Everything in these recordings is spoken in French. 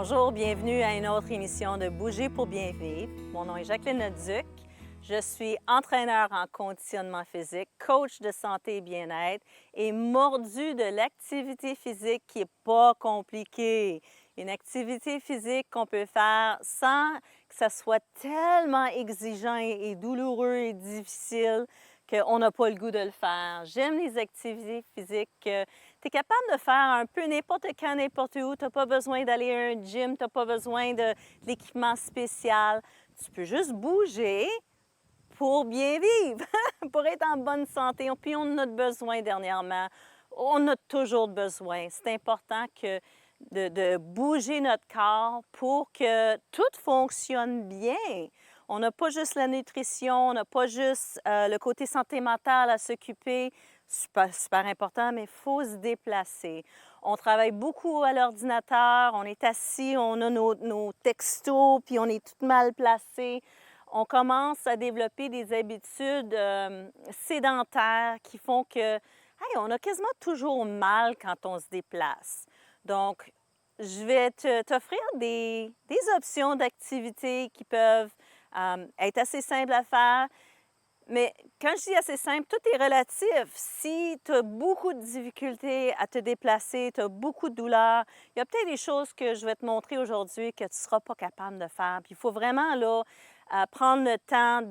Bonjour, bienvenue à une autre émission de Bouger pour bien vivre. Mon nom est Jacqueline Leduc. Je suis entraîneur en conditionnement physique, coach de santé et bien-être et mordue de l'activité physique qui n'est pas compliquée. Une activité physique qu'on peut faire sans que ça soit tellement exigeant et douloureux et difficile qu'on n'a pas le goût de le faire. J'aime les activités physiques que tu es capable de faire un peu n'importe quand, n'importe où. Tu n'as pas besoin d'aller à un gym, tu n'as pas besoin de l'équipement spécial. Tu peux juste bouger pour bien vivre, pour être en bonne santé. Puis on en a besoin dernièrement. On a toujours besoin. C'est important de bouger notre corps pour que tout fonctionne bien. On n'a pas juste la nutrition, on n'a pas juste le côté santé mentale à s'occuper. Super, super important, mais il faut se déplacer. On travaille beaucoup à l'ordinateur, on est assis, on a nos textos, puis on est tout mal placé. On commence à développer des habitudes sédentaires qui font que, hey, on a quasiment toujours mal quand on se déplace. Donc, je vais t'offrir des options d'activités qui peuvent être assez simples à faire. Mais quand je dis assez simple, tout est relatif. Si tu as beaucoup de difficultés à te déplacer, tu as beaucoup de douleurs, il y a peut-être des choses que je vais te montrer aujourd'hui que tu ne seras pas capable de faire. Puis il faut vraiment là, prendre le temps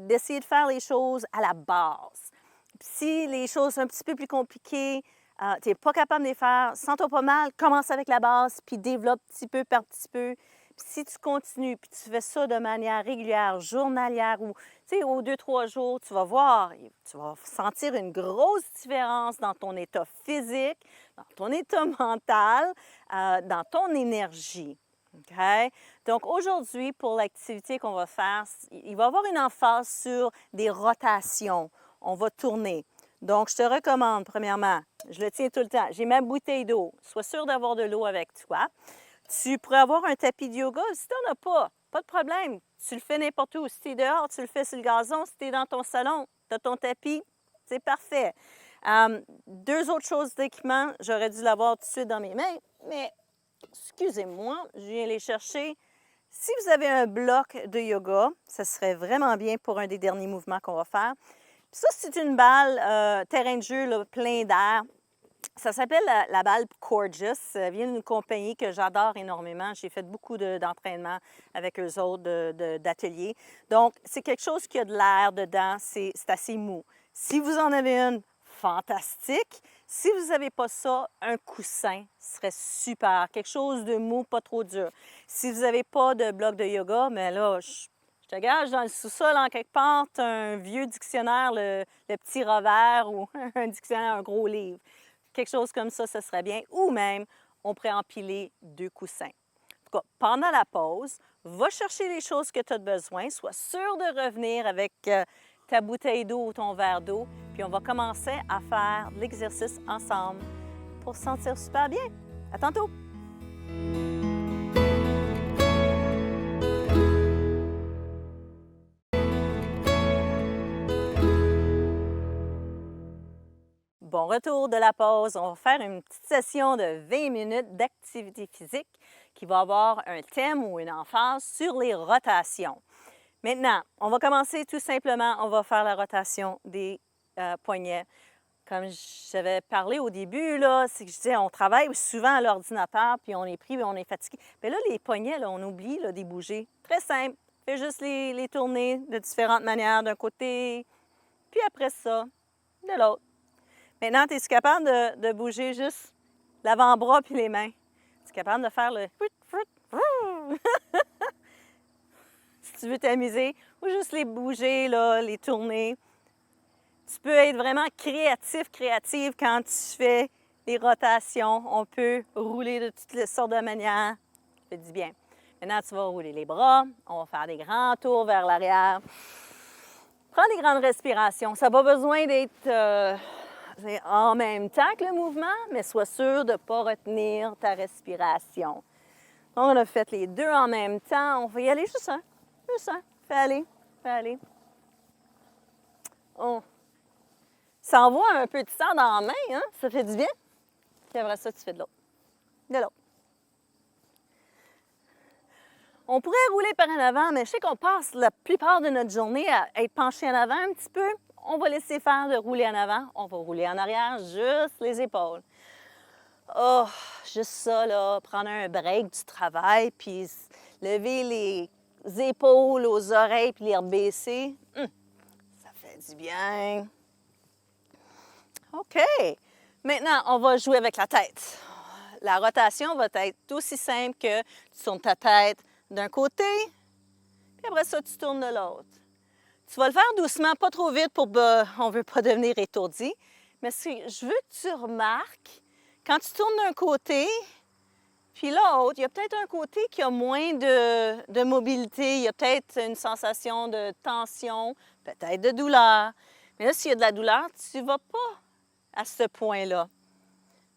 d'essayer de faire les choses à la base. Puis si les choses sont un petit peu plus compliquées, tu n'es pas capable de les faire, sens-toi pas mal, commence avec la base, puis développe petit peu par petit peu. Puis si tu continues, puis tu fais ça de manière régulière, journalière, ou aux 2-3 jours, tu vas voir, tu vas sentir une grosse différence dans ton état physique, dans ton état mental, dans ton énergie. OK? Donc aujourd'hui, pour l'activité qu'on va faire, il va y avoir une emphase sur des rotations. On va tourner. Donc, je te recommande, premièrement, je le tiens tout le temps, j'ai ma bouteille d'eau. Sois sûr d'avoir de l'eau avec toi. Tu pourrais avoir un tapis de yoga. Si tu n'en as pas de problème. Tu le fais n'importe où. Si tu es dehors, tu le fais sur le gazon. Si tu es dans ton salon, tu as ton tapis, c'est parfait. Deux autres choses d'équipement, j'aurais dû l'avoir tout de suite dans mes mains, mais excusez-moi, je viens les chercher. Si vous avez un bloc de yoga, ça serait vraiment bien pour un des derniers mouvements qu'on va faire. Puis ça, c'est une balle terrain de jeu là, plein d'air. Ça s'appelle la balle Coregeous. Ça vient d'une compagnie que j'adore énormément. J'ai fait beaucoup d'entraînements avec eux autres, d'ateliers. Donc, c'est quelque chose qui a de l'air dedans. C'est assez mou. Si vous en avez une, fantastique. Si vous n'avez pas ça, un coussin serait super. Quelque chose de mou, pas trop dur. Si vous n'avez pas de bloc de yoga, mais là, je te gage, dans le sous-sol, en quelque part, tu as un vieux dictionnaire, le petit revers ou un dictionnaire, un gros livre. Quelque chose comme ça serait bien. Ou même, on pourrait empiler 2 coussins. En tout cas, pendant la pause, va chercher les choses que tu as besoin. Sois sûr de revenir avec ta bouteille d'eau ou ton verre d'eau. Puis on va commencer à faire l'exercice ensemble pour se sentir super bien. À tantôt! Bon retour de la pause. On va faire une petite session de 20 minutes d'activité physique qui va avoir un thème ou une emphase sur les rotations. Maintenant, on va commencer tout simplement, on va faire la rotation des poignets. Comme j'avais parlé au début, là, c'est que je disais, on travaille souvent à l'ordinateur, puis on est pris, puis on est fatigué. Mais là, les poignets, là, on oublie là, de les bouger. Très simple. Fais juste les tourner de différentes manières d'un côté, puis après ça, de l'autre. Maintenant, es-tu capable de bouger juste l'avant-bras puis les mains? Es-tu capable de faire le... Si tu veux t'amuser, ou juste les bouger, là, les tourner. Tu peux être vraiment créative quand tu fais les rotations. On peut rouler de toutes les sortes de manières. Ça fait du bien. Maintenant, tu vas rouler les bras. On va faire des grands tours vers l'arrière. Prends des grandes respirations. Ça n'a pas besoin d'être en même temps que le mouvement, mais sois sûr de ne pas retenir ta respiration. On a fait les deux en même temps. On va y aller juste un. Juste un. Fais aller. Fais aller. Oh. Ça envoie un peu de sang dans la main, hein? Ça fait du bien. Puis après ça, tu fais de l'autre. De l'autre. On pourrait rouler par en avant, mais je sais qu'on passe la plupart de notre journée à être penché en avant un petit peu. On va laisser faire de rouler en avant. On va rouler en arrière, juste les épaules. Oh, juste ça, là, prendre un break du travail, puis lever les épaules aux oreilles, puis les rebaisser. Ça fait du bien. OK. Maintenant, on va jouer avec la tête. La rotation va être aussi simple que tu tournes ta tête d'un côté, puis après ça, tu tournes de l'autre. Tu vas le faire doucement, pas trop vite on ne veut pas devenir étourdi. Mais je veux que tu remarques, quand tu tournes d'un côté, puis l'autre, il y a peut-être un côté qui a moins de mobilité, il y a peut-être une sensation de tension, peut-être de douleur. Mais là, s'il y a de la douleur, tu ne vas pas à ce point-là.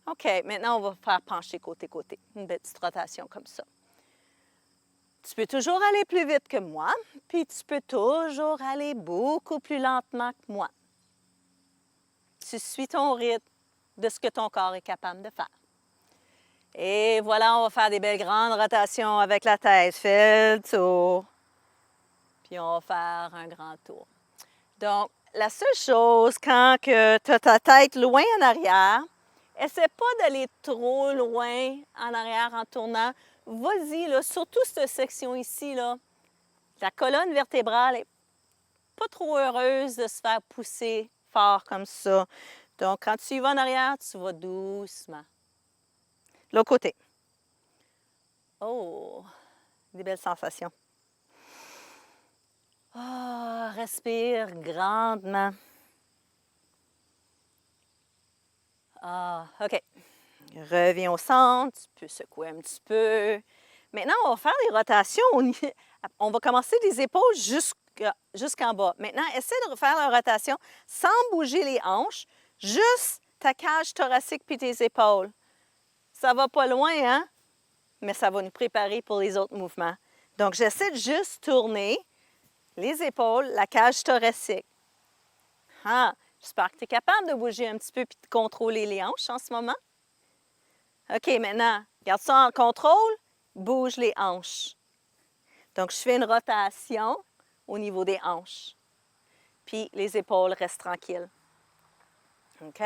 OK, maintenant, on va faire pencher côté-côté, une petite rotation comme ça. Tu peux toujours aller plus vite que moi, puis tu peux toujours aller beaucoup plus lentement que moi. Tu suis ton rythme de ce que ton corps est capable de faire. Et voilà, on va faire des belles grandes rotations avec la tête. Fais le tour, puis on va faire un grand tour. Donc, la seule chose, quand tu as ta tête loin en arrière, essaie pas d'aller trop loin en arrière en tournant. Vas-y, là, surtout cette section ici, là, la colonne vertébrale n'est pas trop heureuse de se faire pousser fort comme ça. Donc, quand tu y vas en arrière, tu vas doucement. L'autre côté. Oh, des belles sensations. Oh, respire grandement. Ah, OK. Reviens au centre, tu peux secouer un petit peu. Maintenant, on va faire des rotations. On va commencer des épaules jusqu'en bas. Maintenant, essaie de refaire la rotation sans bouger les hanches, juste ta cage thoracique puis tes épaules. Ça va pas loin, hein? Mais ça va nous préparer pour les autres mouvements. Donc, j'essaie de juste tourner les épaules, la cage thoracique. Ah, j'espère que tu es capable de bouger un petit peu et de contrôler les hanches en ce moment. OK, maintenant, garde ça en contrôle, bouge les hanches. Donc, je fais une rotation au niveau des hanches. Puis, les épaules restent tranquilles. OK.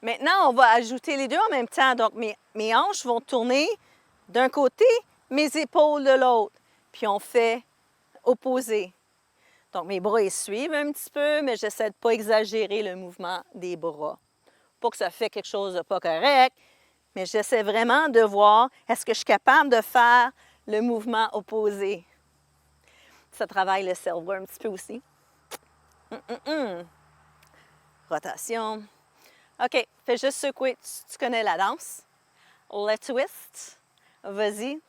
Maintenant, on va ajouter les deux en même temps. Donc, mes hanches vont tourner d'un côté, mes épaules de l'autre. Puis, on fait opposé. Donc, mes bras, ils suivent un petit peu, mais j'essaie de ne pas exagérer le mouvement des bras. Pas que ça fait quelque chose de pas correct, mais j'essaie vraiment de voir, est-ce que je suis capable de faire le mouvement opposé? Ça travaille le cerveau un petit peu aussi. Rotation. OK, fais juste secouer. Tu connais la danse? Le twist. Vas-y.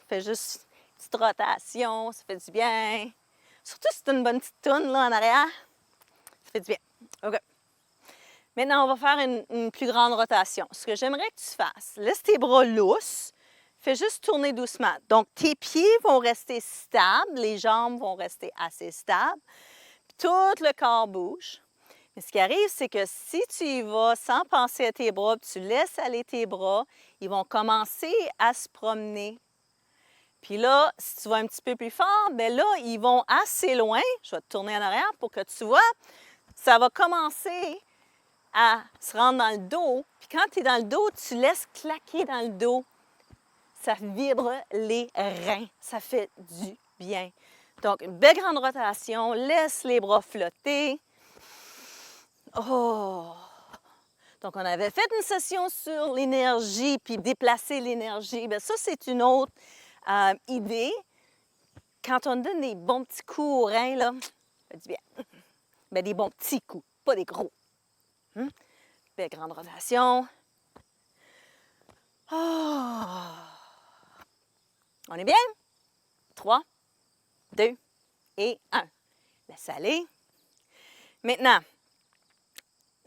Fais juste une petite rotation. Ça fait du bien. Surtout si c'est une bonne petite toune là en arrière. Ça fait du bien. OK. Maintenant, on va faire une plus grande rotation. Ce que j'aimerais que tu fasses, laisse tes bras lousses. Fais juste tourner doucement. Donc, tes pieds vont rester stables. Les jambes vont rester assez stables. Puis, tout le corps bouge. Mais ce qui arrive, c'est que si tu y vas sans penser à tes bras, tu laisses aller tes bras, ils vont commencer à se promener. Puis là, si tu vas un petit peu plus fort, bien là, ils vont assez loin. Je vais te tourner en arrière pour que tu vois. Ça va commencer à se rendre dans le dos. Puis quand tu es dans le dos, tu laisses claquer dans le dos. Ça vibre les reins. Ça fait du bien. Donc, une belle grande rotation. Laisse les bras flotter. Oh! Donc, on avait fait une session sur l'énergie, puis déplacer l'énergie. Bien, ça, c'est une autre idée. Quand on donne des bons petits coups aux reins, là, ça fait du bien. Bien, des bons petits coups, pas des gros. Belle grande rotation. Oh! On est bien? 3, 2 et 1. Laisse aller. Maintenant,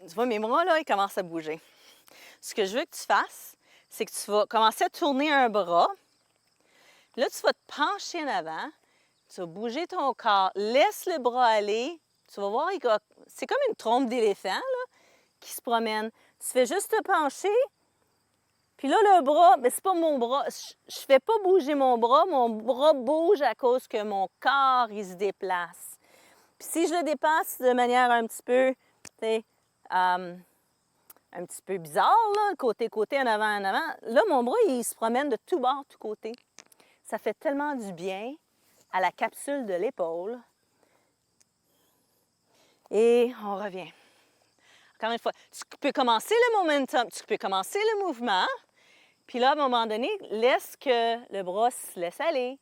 tu vois, mes bras, là, ils commencent à bouger. Ce que je veux que tu fasses, c'est que tu vas commencer à tourner un bras. Là, tu vas te pencher en avant. Tu vas bouger ton corps. Laisse le bras aller. Tu vas voir, c'est comme une trompe d'éléphant là, qui se promène. Tu fais juste te pencher. Puis là, le bras, mais c'est pas mon bras. Je fais pas bouger mon bras bouge à cause que mon corps, il se déplace. Puis si je le dépasse de manière un petit peu, tu sais, un petit peu bizarre, là, côté, en avant, là, mon bras, il se promène de tout bord, tout côté. Ça fait tellement du bien à la capsule de l'épaule. Et on revient. Encore une fois, tu peux commencer le momentum, tu peux commencer le mouvement, puis là, à un moment donné, laisse que le bras se laisse aller.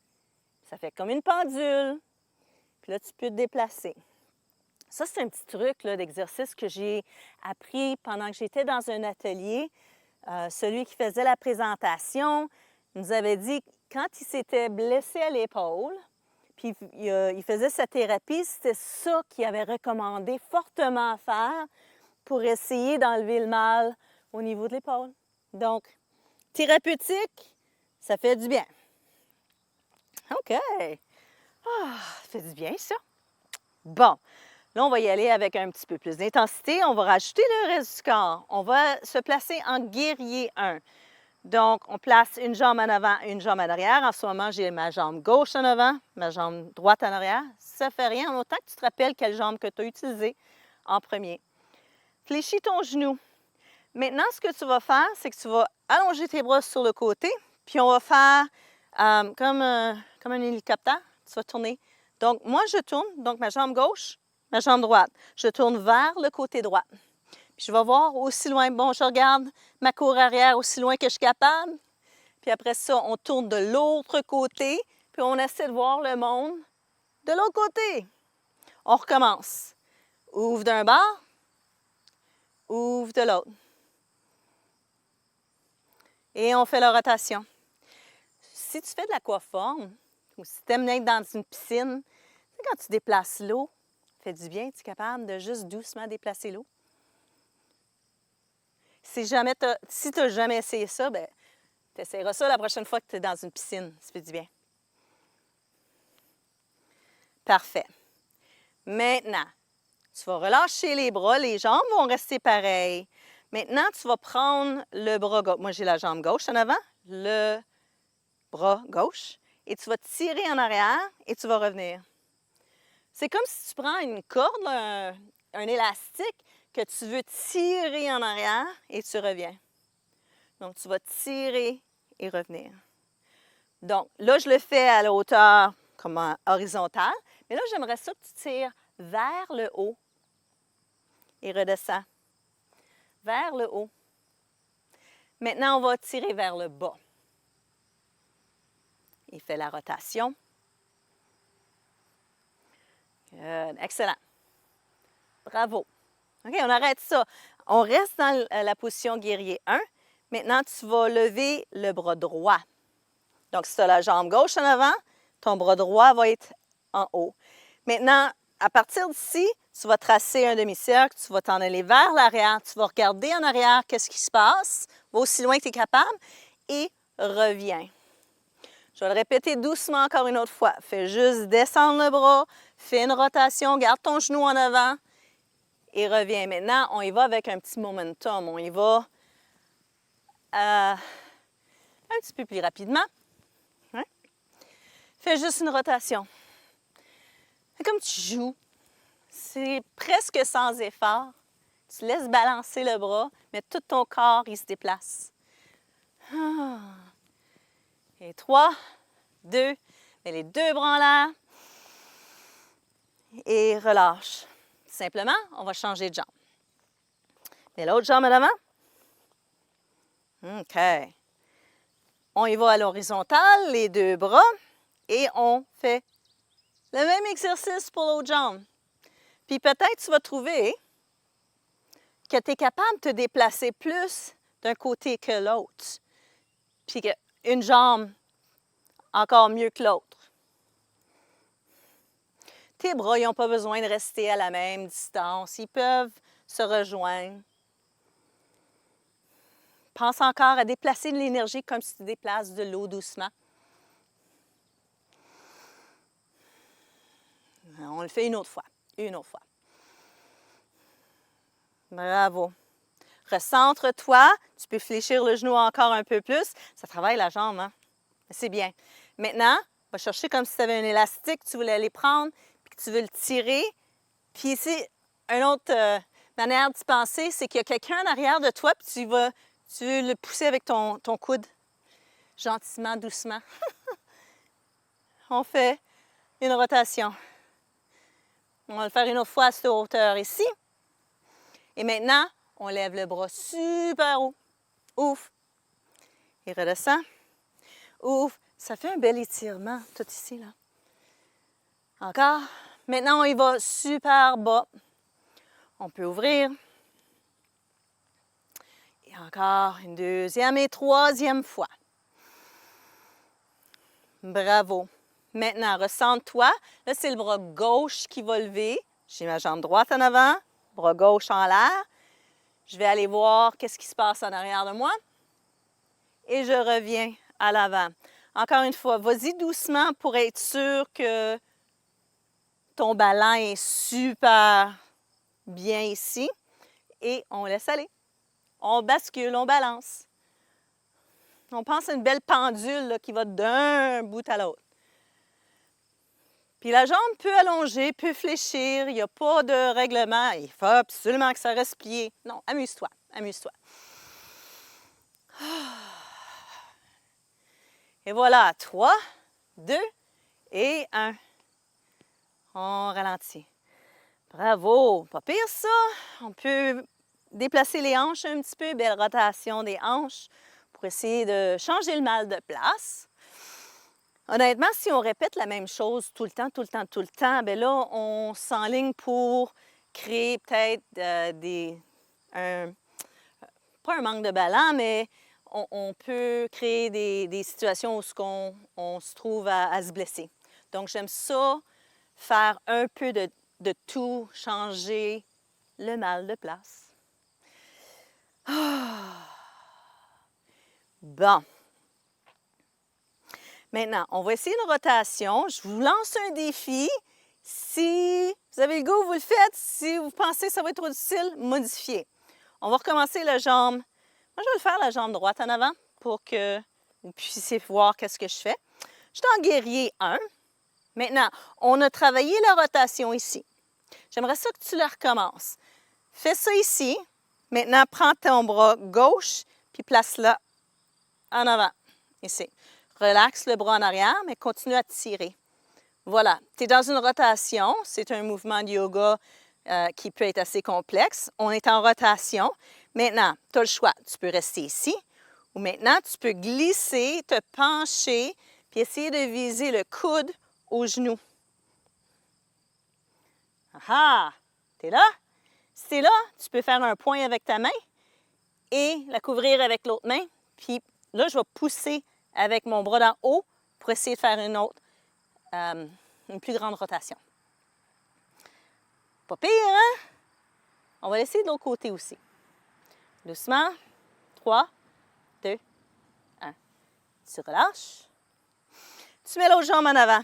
Ça fait comme une pendule. Puis là, tu peux te déplacer. Ça, c'est un petit truc d'exercice que j'ai appris pendant que j'étais dans un atelier. Celui qui faisait la présentation nous avait dit quand il s'était blessé à l'épaule, puis il faisait sa thérapie, c'était ça qu'il avait recommandé fortement à faire pour essayer d'enlever le mal au niveau de l'épaule. Donc, thérapeutique, ça fait du bien. OK. Ah, ça fait du bien, ça. Bon, là, on va y aller avec un petit peu plus d'intensité. On va rajouter le reste du corps. On va se placer en guerrier 1. Donc, on place une jambe en avant, une jambe en arrière. En ce moment, j'ai ma jambe gauche en avant, ma jambe droite en arrière. Ça ne fait rien, en autant que tu te rappelles quelle jambe que tu as utilisée en premier. Fléchis ton genou. Maintenant, ce que tu vas faire, c'est que tu vas allonger tes bras sur le côté, puis on va faire comme un hélicoptère. Tu vas tourner. Donc, moi, je tourne, donc ma jambe gauche, ma jambe droite. Je tourne vers le côté droit. Puis je vais voir aussi loin. Bon, je regarde ma cour arrière aussi loin que je suis capable. Puis après ça, on tourne de l'autre côté, puis on essaie de voir le monde de l'autre côté. On recommence. Ouvre d'un bord, ouvre de l'autre. Et on fait la rotation. Si tu fais de l'aquaforme, ou si tu aimes être dans une piscine, tu sais, quand tu déplaces l'eau, ça fait du bien, tu es capable de juste doucement déplacer l'eau. Si tu n'as jamais essayé ça, ben, tu essaieras ça la prochaine fois que tu es dans une piscine. Ça fait du bien. Parfait. Maintenant, tu vas relâcher les bras, les jambes vont rester pareilles. Maintenant, tu vas prendre le bras gauche. Moi, j'ai la jambe gauche en avant, le bras gauche, et tu vas tirer en arrière et tu vas revenir. C'est comme si tu prends une corde, un élastique, que tu veux tirer en arrière et tu reviens. Donc, tu vas tirer et revenir. Donc, là, je le fais à la hauteur comme horizontale, mais là, j'aimerais ça que tu tires vers le haut et redescends. Vers le haut. Maintenant, on va tirer vers le bas. Et fais la rotation. Excellent. Bravo. OK, on arrête ça. On reste dans la position guerrier 1. Maintenant, tu vas lever le bras droit. Donc, si tu as la jambe gauche en avant, ton bras droit va être en haut. Maintenant, à partir d'ici, tu vas tracer un demi-cercle, tu vas t'en aller vers l'arrière, tu vas regarder en arrière qu'est-ce qui se passe, va aussi loin que tu es capable et reviens. Je vais le répéter doucement encore une autre fois. Fais juste descendre le bras, fais une rotation, garde ton genou en avant et reviens. Maintenant, on y va avec un petit momentum. On y va un petit peu plus rapidement. Hein? Fais juste une rotation. C'est comme tu joues. C'est presque sans effort. Tu laisses balancer le bras, mais tout ton corps, il se déplace. Et 3, 2, mets les deux bras en l'air et relâche. Simplement, on va changer de jambe. Mets l'autre jambe en avant. OK. On y va à l'horizontale, les deux bras, et on fait le même exercice pour l'autre jambe. Puis peut-être tu vas trouver que tu es capable de te déplacer plus d'un côté que l'autre. Puis qu'une jambe encore mieux que l'autre. Tes bras, ils n'ont pas besoin de rester à la même distance. Ils peuvent se rejoindre. Pense encore à déplacer de l'énergie comme si tu déplaces de l'eau doucement. On le fait une autre fois. Une autre fois. Bravo. Recentre-toi. Tu peux fléchir le genou encore un peu plus. Ça travaille la jambe, hein? C'est bien. Maintenant, va chercher comme si tu avais un élastique, tu voulais aller prendre, puis que tu veux le tirer. Puis ici, une autre manière d'y penser, c'est qu'il y a quelqu'un en arrière de toi, puis tu veux le pousser avec ton coude. Gentiment, doucement. On fait une rotation. On va le faire une autre fois à cette hauteur ici. Et maintenant, on lève le bras super haut. Ouf. Et redescend. Ouf. Ça fait un bel étirement, tout ici, là. Encore. Maintenant, on y va super bas. On peut ouvrir. Et encore une deuxième et troisième fois. Bravo. Maintenant, ressens-toi. Là, c'est le bras gauche qui va lever. J'ai ma jambe droite en avant, bras gauche en l'air. Je vais aller voir qu'est-ce qui se passe en arrière de moi. Et je reviens à l'avant. Encore une fois, vas-y doucement pour être sûr que ton ballon est super bien ici. Et on laisse aller. On bascule, on balance. On pense à une belle pendule là, qui va d'un bout à l'autre. Puis la jambe peut allonger, peut fléchir, il n'y a pas de règlement. Il faut absolument que ça reste plié. Non, amuse-toi, amuse-toi. Et voilà, 3, 2 et 1. On ralentit. Bravo, pas pire ça. On peut déplacer les hanches un petit peu, belle rotation des hanches pour essayer de changer le mal de place. Honnêtement, si on répète la même chose tout le temps, bien là, on s'enligne pour créer peut-être pas un manque de ballon, mais on peut créer des situations où on se trouve à se blesser. Donc, j'aime ça, faire un peu de tout, changer le mal de place. Bon. Maintenant, on va essayer une rotation. Je vous lance un défi. Si vous avez le goût, vous le faites. Si vous pensez que ça va être trop difficile, modifiez. On va recommencer la jambe. Moi, je vais le faire la jambe droite en avant pour que vous puissiez voir qu'est-ce que je fais. Je suis en guerrier 1. Maintenant, on a travaillé la rotation ici. J'aimerais ça que tu la recommences. Fais ça ici. Maintenant, prends ton bras gauche puis place-le en avant, ici. Relaxe le bras en arrière, mais continue à tirer. Voilà, tu es dans une rotation. C'est un mouvement de yoga qui peut être assez complexe. On est en rotation. Maintenant, tu as le choix. Tu peux rester ici ou maintenant, tu peux glisser, te pencher puis essayer de viser le coude au genou. Ah! Tu es là? Si tu es là, tu peux faire un point avec ta main et la couvrir avec l'autre main. Puis là, je vais pousser avec mon bras d'en haut pour essayer de faire une plus grande rotation. Pas pire, hein? On va l'essayer de l'autre côté aussi. Doucement. 3, 2, 1. Tu relâches. Tu mets l'autre jambe en avant.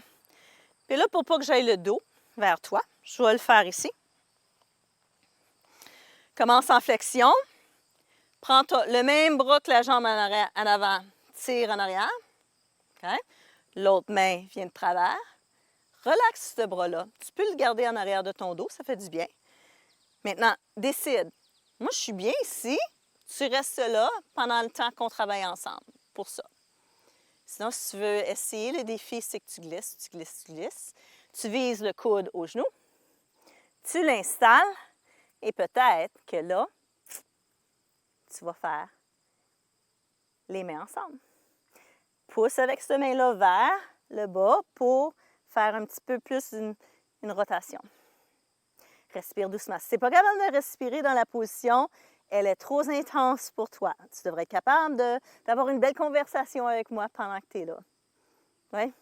Puis là, pour pas que j'aille le dos vers toi, je vais le faire ici. Commence en flexion. Prends le même bras que la jambe en avant. Tire en arrière. Okay. L'autre main vient de travers. Relaxe ce bras-là. Tu peux le garder en arrière de ton dos, ça fait du bien. Maintenant, décide. Moi, je suis bien ici. Tu restes là pendant le temps qu'on travaille ensemble pour ça. Sinon, si tu veux essayer le défi, c'est que tu glisses, tu glisses, tu glisses. Tu vises le coude au genou. Tu l'installes et peut-être que là, tu vas faire les mains ensemble. Pousse avec cette main-là vers le bas pour faire un petit peu plus une rotation. Respire doucement. Si tu n'es pas capable de respirer dans la position, elle est trop intense pour toi. Tu devrais être capable d'avoir une belle conversation avec moi pendant que tu es là. Oui?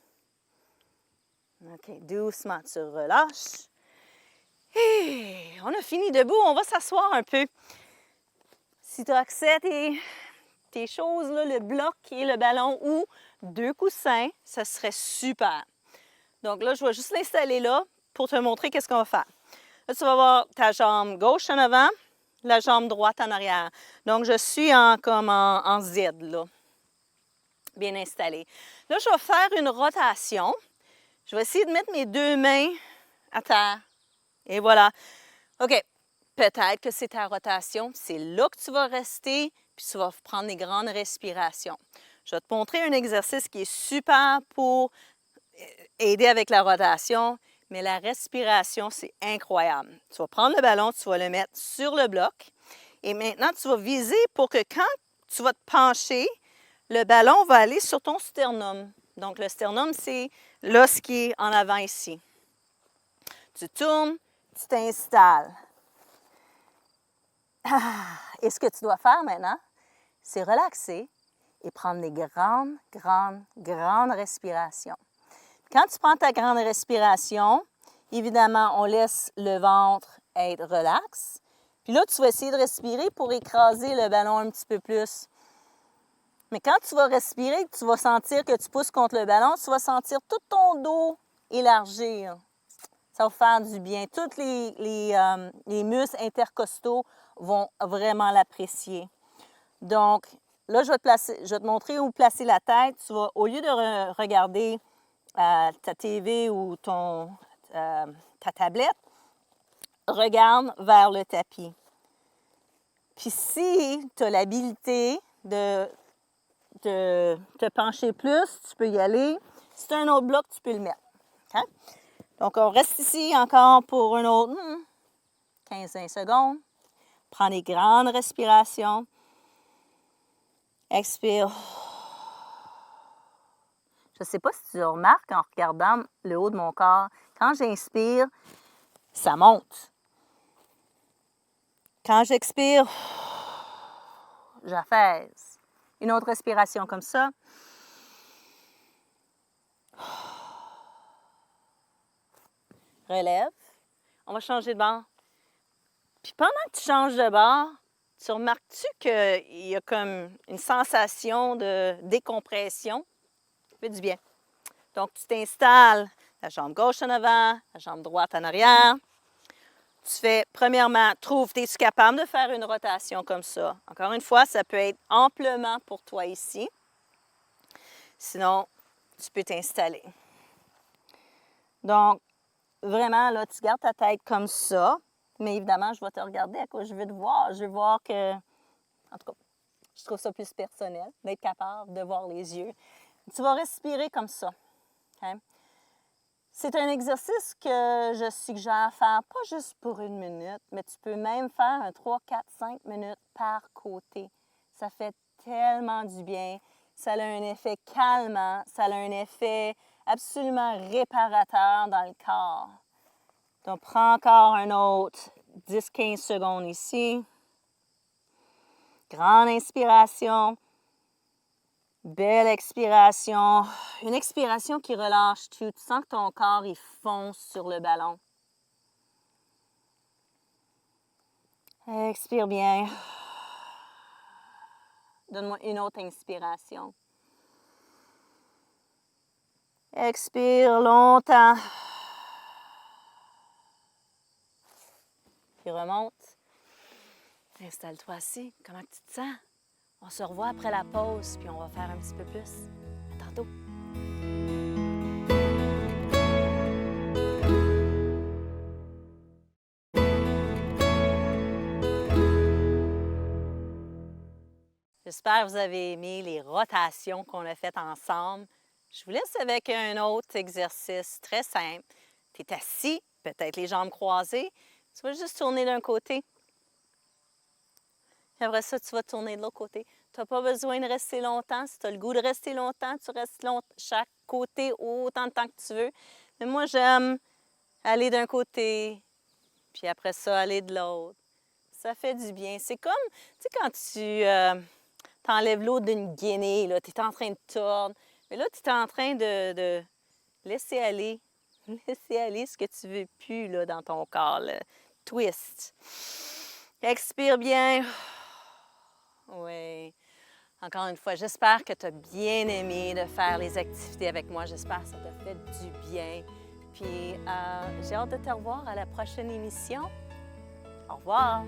OK, doucement, tu relâches. Et on a fini debout, on va s'asseoir un peu. Si tu as accès à tes choses, là, le bloc et le ballon ou 2 coussins, ça serait super. Donc là, je vais juste l'installer là pour te montrer qu'est-ce qu'on va faire. Là, tu vas avoir ta jambe gauche en avant, la jambe droite en arrière. Donc, je suis comme en Z, là. Bien installé. Là, je vais faire une rotation. Je vais essayer de mettre mes deux mains à terre. Et voilà. OK. Peut-être que c'est ta rotation. C'est là que tu vas rester, puis tu vas prendre des grandes respirations. Je vais te montrer un exercice qui est super pour aider avec la rotation, mais la respiration, c'est incroyable. Tu vas prendre le ballon, tu vas le mettre sur le bloc. Et maintenant, tu vas viser pour que quand tu vas te pencher, le ballon va aller sur ton sternum. Donc, le sternum, c'est l'os qui est en avant ici. Tu tournes, tu t'installes. Et ce que tu dois faire maintenant, c'est relaxer et prendre des grandes respirations. Quand tu prends ta grande respiration, évidemment, on laisse le ventre être relax. Puis là, tu vas essayer de respirer pour écraser le ballon un petit peu plus. Mais quand tu vas respirer, tu vas sentir que tu pousses contre le ballon, tu vas sentir tout ton dos élargir. Ça va faire du bien. Tous les muscles intercostaux vont vraiment l'apprécier. Donc, là, je vais te montrer où placer la tête. Tu vas, au lieu de regarder ta TV ou ta tablette, regarde vers le tapis. Puis si tu as l'habilité de te pencher plus, tu peux y aller. Si tu as un autre bloc, tu peux le mettre. Okay? Donc, on reste ici encore pour un autre 15-20 secondes. Prends des grandes respirations. Expire. Je ne sais pas si tu remarques en regardant le haut de mon corps, quand j'inspire, ça monte. Quand j'expire, j'affaisse. Une autre respiration comme ça. Relève. On va changer de bord. Puis pendant que tu changes de bord, tu remarques-tu qu'il y a comme une sensation de décompression? Ça fait du bien. Donc, tu t'installes la jambe gauche en avant, la jambe droite en arrière. Tu fais, premièrement, es-tu capable de faire une rotation comme ça? Encore une fois, ça peut être amplement pour toi ici. Sinon, tu peux t'installer. Donc, vraiment, là, tu gardes ta tête comme ça. Mais évidemment, je vais te regarder à quoi je veux te voir. Je veux voir que, en tout cas, je trouve ça plus personnel, d'être capable de voir les yeux. Tu vas respirer comme ça. Okay? C'est un exercice que je suggère faire, pas juste pour 1 minute, mais tu peux même faire un 3, 4, 5 minutes par côté. Ça fait tellement du bien. Ça a un effet calmant, ça a un effet absolument réparateur dans le corps. Donc, prends encore un autre 10-15 secondes ici. Grande inspiration. Belle expiration. Une expiration qui relâche tout. Tu sens que ton corps, il fonce sur le ballon. Expire bien. Donne-moi une autre inspiration. Expire longtemps. Puis remonte. Installe-toi assis. Comment tu te sens? On se revoit après la pause, puis on va faire un petit peu plus. À tantôt. J'espère que vous avez aimé les rotations qu'on a faites ensemble. Je vous laisse avec un autre exercice très simple. Tu es assis, peut-être les jambes croisées. Tu vas juste tourner d'un côté. Puis après ça, tu vas tourner de l'autre côté. Tu n'as pas besoin de rester longtemps. Si tu as le goût de rester longtemps, tu restes chaque côté autant de temps que tu veux. Mais moi, j'aime aller d'un côté, puis après ça, aller de l'autre. Ça fait du bien. C'est comme, tu sais, quand tu t'enlèves l'eau d'une guinée, tu es en train de tordre. Mais là, tu es en train de laisser aller ce que tu veux plus là, dans ton corps. Là. Twist. Expire bien. Oui. Encore une fois, j'espère que tu as bien aimé de faire les activités avec moi. J'espère que ça t'a fait du bien. Puis, j'ai hâte de te revoir à la prochaine émission. Au revoir.